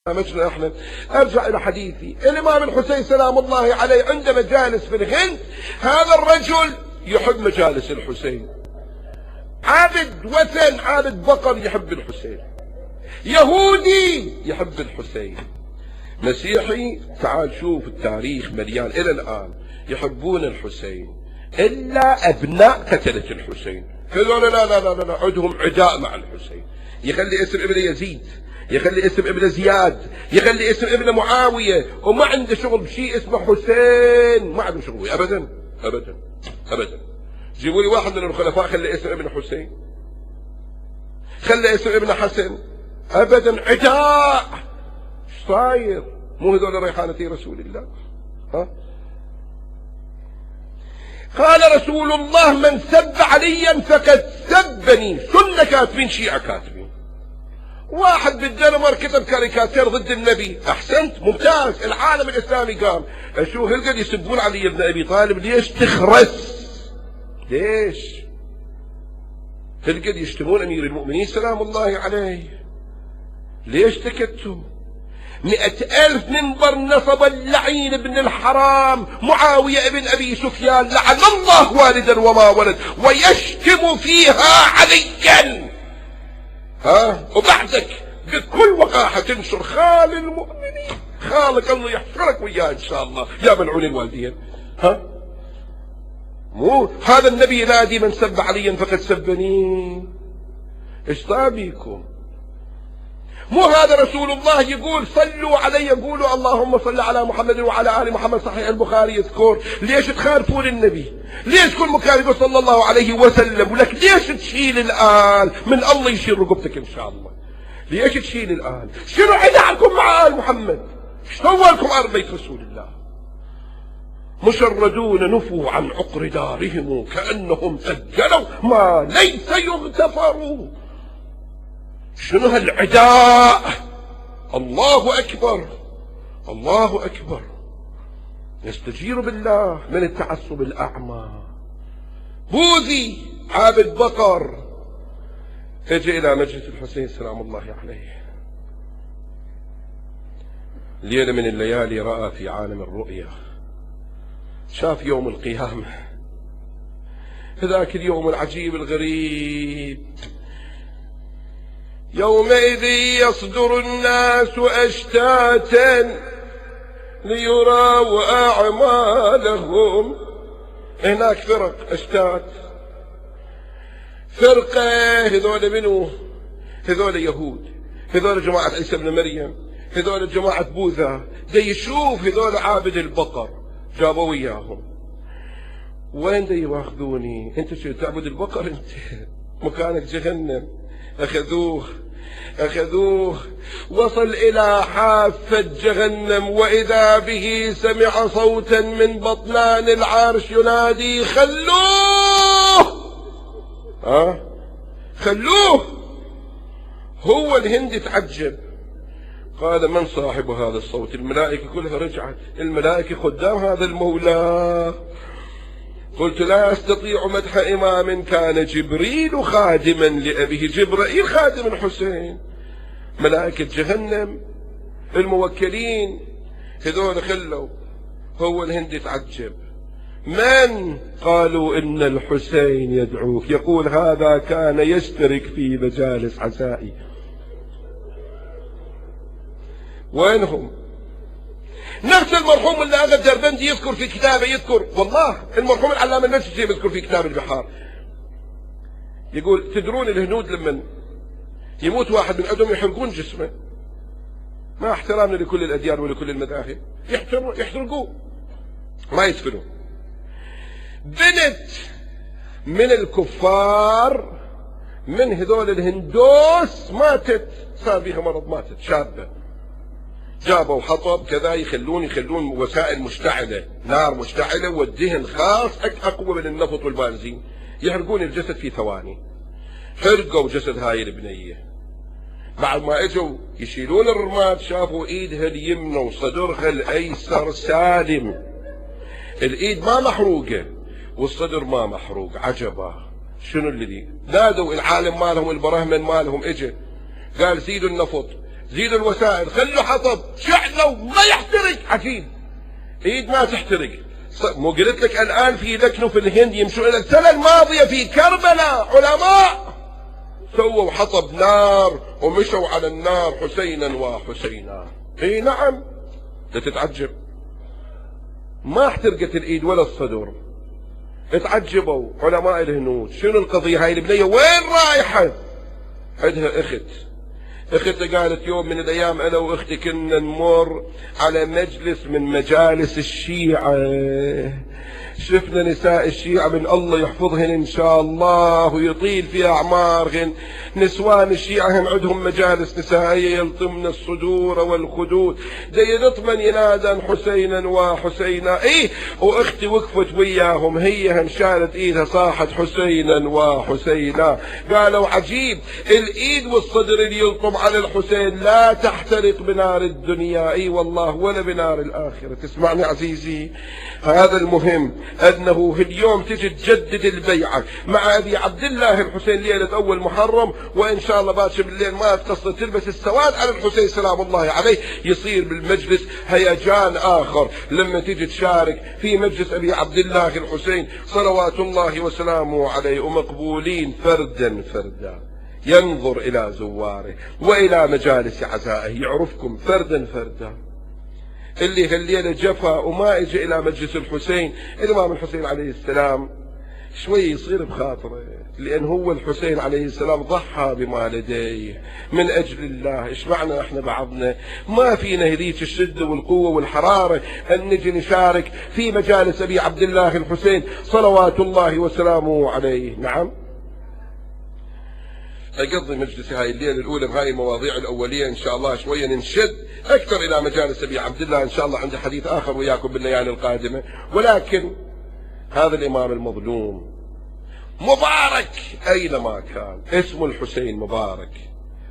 برنامجنا احنا. ارجع الى حديثي. الامام الحسين سلام الله عليه عندما جالس في الهند، هذا الرجل يحب مجالس الحسين، عابد وثن، عابد بقر، يحب الحسين. يهودي يحب الحسين. مسيحي، تعال شوف التاريخ مليان الى الان يحبون الحسين، الا ابناء قتلة الحسين. هذول لا لا لا لا، عندهم عداء مع الحسين. يخلي اسم ابن يزيد، يخلي اسم ابن زياد، يخلي اسم ابن معاوية، وما عنده شغل بشيء اسمه حسين، ما عنده شغل ابدا ابدا ابدا. جيبوا لي واحد من الخلفاء خلي اسم ابن حسين، خلي اسم ابن حسن، ابدا. عداء. ايش صاير؟ مو هذول ريحانتي رسول الله؟ ها؟ قال رسول الله: من سب عليا فقد سبني. سنة كاتبين، شيعة كاتبين. واحد بالدنمارك كتب كاريكاتير ضد النبي. احسنت، ممتاز. العالم الاسلامي قام. اشوف هالقد يسبون علي بن ابي طالب. ليش تخرس؟ ليش هالقد يشتمون امير المؤمنين سلام الله عليه؟ ليش سكتوا؟ 100,000 منبر نصب اللعين ابن الحرام معاوية ابن ابي سفيان لعن الله والدا وما ولد، ويشتم فيها عليا. وبعدك بكل وقاحة تنشر خال المؤمنين. خالك الله يحفرك وياه ان شاء الله يا ملعون الوالدين. مو هذا النبي ينادي: من سب عليا فقد سبني. ايش طابيكم؟ مو هذا رسول الله يقول: صلوا علي، يقولوا اللهم صل على محمد وعلى ال محمد. صحيح البخاري يذكر. ليش تخالفون النبي؟ ليش كل مكان يقول صلى الله عليه وسلم؟ ولك ليش تشيل الآل؟ من الله يشيل رقبتك ان شاء الله. ليش تشيل الآل؟ شنو عداءكم مع آل محمد؟ ايش سوى لكم آل بيت رسول الله؟ مشردون نفوا عن عقر دارهم كأنهم سجلوا ما ليس يغتفر. شنو هالعداء؟ الله أكبر، الله أكبر. يستجير بالله من التعصب الأعمى. بوذي عابد بقر اجى إلى مجلس الحسين سلام الله عليه. ليلة من الليالي رأى في عالم الرؤيا، شاف يوم القيامة، ذاك اليوم العجيب الغريب. يومئذ يصدر الناس أشتاتا ليروا أعمالهم. هناك فرق أشتات. فرقة هذول منو؟ هذول يهود، هذول جماعة عيسى بن مريم، هذول جماعة بوذا. دي يشوف هذول عابد البقر، جابوا وياهم. وين دي يواخذوني؟ انت شو تعبد البقر؟ انت مكانك جهنم. أخذوه وصل إلى حافة جهنم، وإذا به سمع صوتا من بطنان العرش ينادي: خلوه خلوه. هو الهند تعجب، قال: من صاحب هذا الصوت؟ الملائكة كلها رجعت، الملائكة خدام هذا المولى. قلت: لا أستطيع مدح إمام كان جبريل خادما لأبيه. جبريل خادم الحسين. ملائكة جهنم الموكلين هذول خلوا. هو الهند يتعجب. من؟ قالوا: إن الحسين يدعوك. يقول: هذا كان يشترك في مجالس عزائي. وينهم؟ نفس المرحوم اللي أغا الدربندي يذكر في كتابه، يذكر والله المرحوم العلامة النفسي يذكر في كتاب البحار، يقول: تدرون الهنود لما يموت واحد من عندهم يحرقون جسمه، مع احترامنا لكل الأديان ولكل المذاهب، يحرقوه ما يدفنوه. بنت من الكفار من هذول الهندوس ماتت، صار بها مرض، ماتت شابة. جابوا حطب كذا يخلون وسائل مشتعلة، نار مشتعلة والدهن خاص أقوى من النفط والبنزين، يحرقون الجسد في ثواني. حرقوا جسد هاي البنية. بعد ما اجوا يشيلون الرماد شافوا ايدها اليمنى وصدرها الايسر سالم، الايد ما محروقة والصدر ما محروق. عجبا، شنو الذي؟ نادوا العالم مالهم، البرهمن مالهم، اجى قال: زيدوا النفط، زيدوا الوسائل، خلوا حطب، شعلوا ما يحترق. عجيب، ايد ما تحترق. مو قلت لك الان في لكنه في الهند يمشون الى السنة الماضية في كربلاء علماء سووا حطب نار ومشوا على النار حسينا وحسينا. اي نعم، تتعجب، ما احترقت الايد ولا الصدر. اتعجبوا علماء الهنود، شنو القضية هاي البنية وين رايحة؟ عندها اختها قالت يوم من الايام انا واختي كنا نمر على مجلس من مجالس الشيعة، شفنا نساء الشيعة من الله يحفظهن ان شاء الله ويطيل في اعمارهن، نسوان الشيعة هم عندهم مجالس نسائية يلطمن الصدور والخدود، دي نطمن ينادى حسينا وحسينا. ايه، واختي وقفت وياهم، هي هم شالت ايدها صاحت حسينا وحسينا. قالوا عجيب، الايد والصدر اللي يلطم على الحسين لا تحترق بنار الدنيا، اي والله، ولا بنار الاخرة. تسمعني عزيزي؟ هذا المهم، انه اليوم تجي تجدد البيعة مع ابي عبد الله الحسين ليلة اول محرم، وان شاء الله باكر بالليل ما تقصد تلبس السواد على الحسين سلام الله عليه، يصير بالمجلس هيجان اخر لما تجي تشارك في مجلس ابي عبد الله الحسين صلوات الله وسلامه عليه، ومقبولين فردا فردا، ينظر الى زواره والى مجالس عزائه، يعرفكم فردا فردا. اللي هالليلة جفا وما اجى الى مجلس الحسين، الامام الحسين عليه السلام شوي يصير بخاطره، لان هو الحسين عليه السلام ضحى بما لديه من اجل الله. ايش معنى احنا بعضنا ما فينا هذيك الشدة والقوة والحرارة ان نجي نشارك في مجالس ابي عبد الله الحسين صلوات الله وسلامه عليه؟ نعم، اقضي مجلسي هاي الليلة الاولى بهاي المواضيع الاولية، ان شاء الله شوية ننشد اكثر الى مجالس ابي عبد الله، ان شاء الله عندي حديث اخر وياكم بالليالي القادمة. ولكن هذا الامام المظلوم مبارك اينما كان، اسمه الحسين مبارك،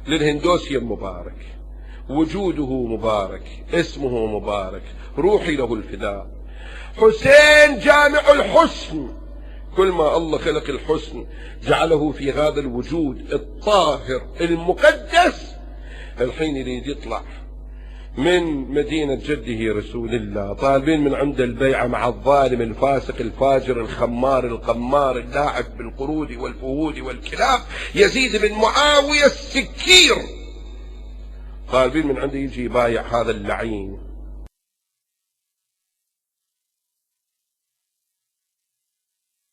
للهندوسية مبارك، وجوده مبارك، اسمه مبارك، روحي له الفداء. حسين جامع الحسن، كل ما الله خلق الحسن جعله في هذا الوجود الطاهر المقدس. الحين يريد يطلع من مدينة جده رسول الله، طالبين من عنده البيعة مع الظالم الفاسق الفاجر الخمار القمار اللاعب بالقرود والفهود والكلاب يزيد بن معاوية السكير، طالبين من عنده يجي يبايع هذا اللعين.